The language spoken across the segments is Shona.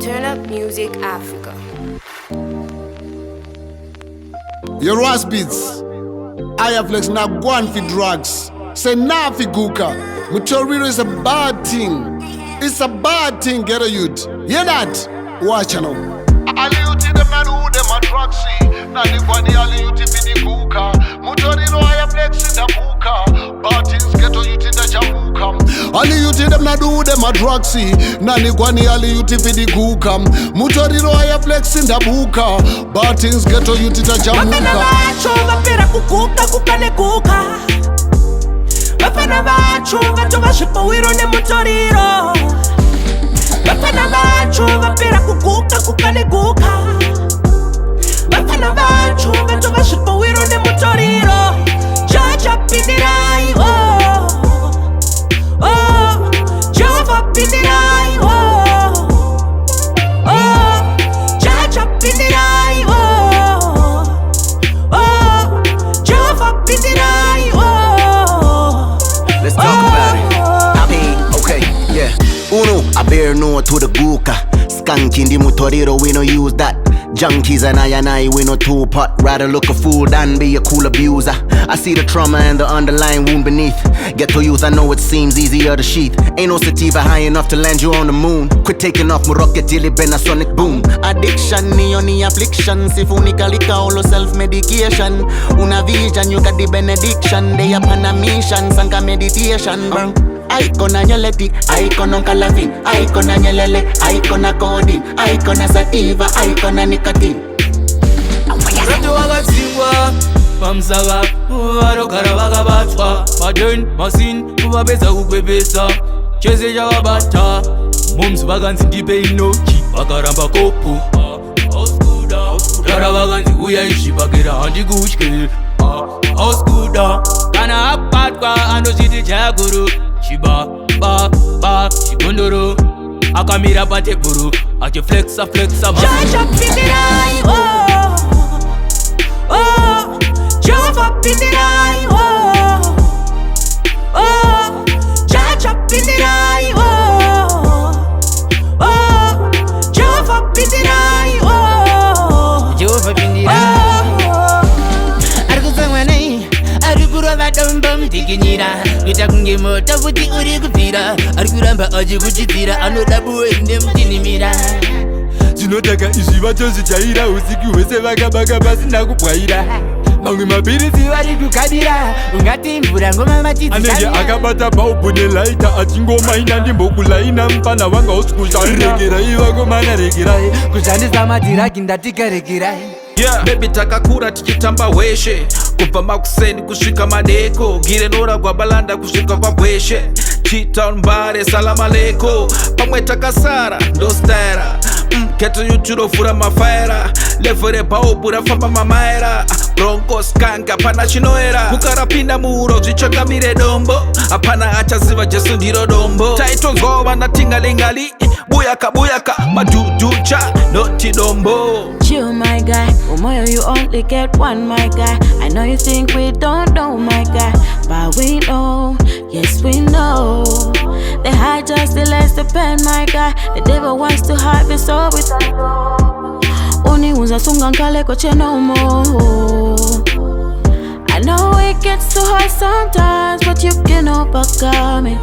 Turn Up Music Africa. Your Razbeats. I have flex na gone for drugs. Say na fi guka. Mutoriro is a bad thing. It's a bad thing, get a youth. Hear that? Watch now. Ali yuti dem na do dem a drugs. Na ni kwani ali yuti fi di guka. Mutoriro I have flex in the buka. Bad things get to yuti da jamuka. Ali yuti dem na do dem a drugs. Na ni kwani ali yuti fi di guka. Mutoriro I have flex in the buka. Bad things get to yuti da jamuka. Vapfanha vacho vapera kuguka kukane guka. Vapfanha vacho vatova zvipowiro nemutoriro. Vapfanha vacho vapera kuguka kukane guka. Vapfanha vacho vatova zvipowiro nemutoriro. Jaja pindirai oh oh. Jehova pindirai oh oh. Jaja pindirai oh oh. Jehova pindirai oh. Let's talk about it. I mean, okay, yeah. Uno, I bear no to the guka. Skanky in the mutoriro, we no use that. Junkies and I, we no two-pot. Rather look a fool than be a cool abuser. I see the trauma and the underlying wound beneath. Get to use, I know it seems easier to sheath. Ain't no sativa high enough to land you on the moon. Quit taking off my rocket till it been a sonic boom. Addiction, ni affliction. Sifunika all self-medication. Una vision, you got the benediction. They upon a mission, sanka meditation. Icon a nyeleti, icon on calafin, icon a nyelele, icon a codeine, icon a sativa, icon a nicotine. Ratu wakatsiwa, pamsaka, varogara vakabatwa. Pattern, masin, vabeza kubebesa. Chese chavabata, moms vakanzi ndipe inoki, vakaramba kopo. Rara vakanzi uya ishipakira handikutye. Oskuda, kana apatwa anochiti chaguru. Shiba, ba, shikondoro. Akamira pateburu, ake flexa Jaja pindirai oh oh. Jehova pindirai oh oh. Jaja pindirai oh oh. Jehova pindirai oh. Jehova pindirai Arikusamwanai Arikura vadombam tikinyira Kuita kunge moto futi uri kupira Arikuramba achikuchitira Anoda buende mutinimira Tinotaka izvi vatozvijaira usiku hwese vakabaka pasina kubwaira mamwe mapirisi vari kukadira ungati mvura ngoma matianenge akabata bhaubhu nelaita achingomaina ndimbokulaina mupana vanga usikushanda regerai vakomana regerai kushandisa madiragi ndatika regerai Baby takakura tichitamba weshe kubva makuseni kusvika madeko girenora gwabalanda kusvika pabweshe T-Town mbare salama leko pamwe takasara ndostara keto yuturofura mafaira levo rebhaubhu rafamba mamaera broncos kanga pana chinoera kukarapinda muuro zvichongamire dombo hapana achaziva jesu ndiro dombo taitonzwa natingalingali buyaka maduducha noti dombo. You my guy, Umoyo you only get one my guy. I know you think we don't know my guy, but we know, yes we know. They hide just the less the pen my guy. The devil wants to harvest all with us. Uni unza sunga nkale koche no more. I know it gets too hard sometimes, but you can overcome it.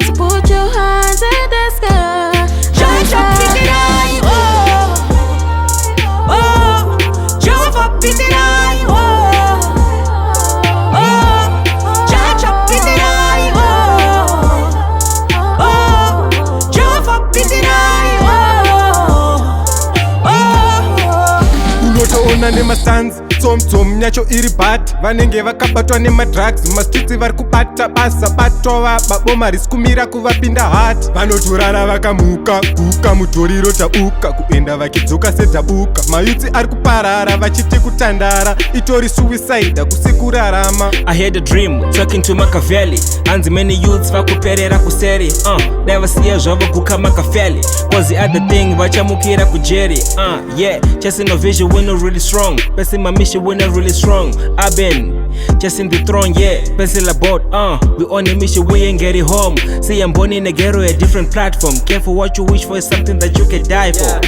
So put your hands in the sky. Jaja pindirai oh oh. Jehova pindirai oh oh. Jaja pindirai oh oh. Jehova pindirai oh oh. Unotoona nemastanzi tom nyacho iri bad vanenge vakabatwa nemadrugs mastritsi vari kubata basa batova baboma risi kumira kuvapinda hat vanotorara vakamuka guka mutoriro tabuka kuenda vakidzoka setabuka mayutsi ari kuparara vachiti kutandara itori suicide kusikurarama. I had a dream talking to Machiavelli hanzi many youths vakuperera kuseri dai vasiya zvavo guka Machiavelli cause the other thing vachamukira kujeri yeah chasing a vision when not really strong pesi mamisha mission, we're not really strong. I've been just in the throne, yeah, pencil about, we on a mission, we ain't getting home. See, I'm born in a ghetto, a different platform. Careful what you wish for is something that you can die for.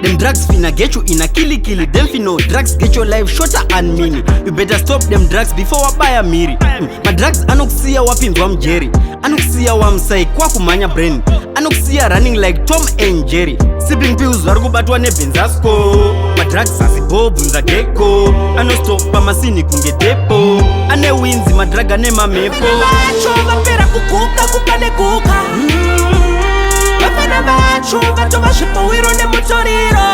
Them drugs finna get you in a killy. Them finna drugs get your life shorter and mini. You better stop them drugs before I buy a miri. My drugs anokusia wapinzwa mjeri. Anokusia wamsai kwa kumanya brain. Anokusia running like Tom and Jerry. Sibling pills warukubatwa nebenzasko. My drugs asibobu nza gecko. Anostopa masini kunge depo. Ane winzi madraga ne mamepo. Vacho vapera kukuka kukane kuka. Vapfanha vacho vato vashipa wiro nemutoriro.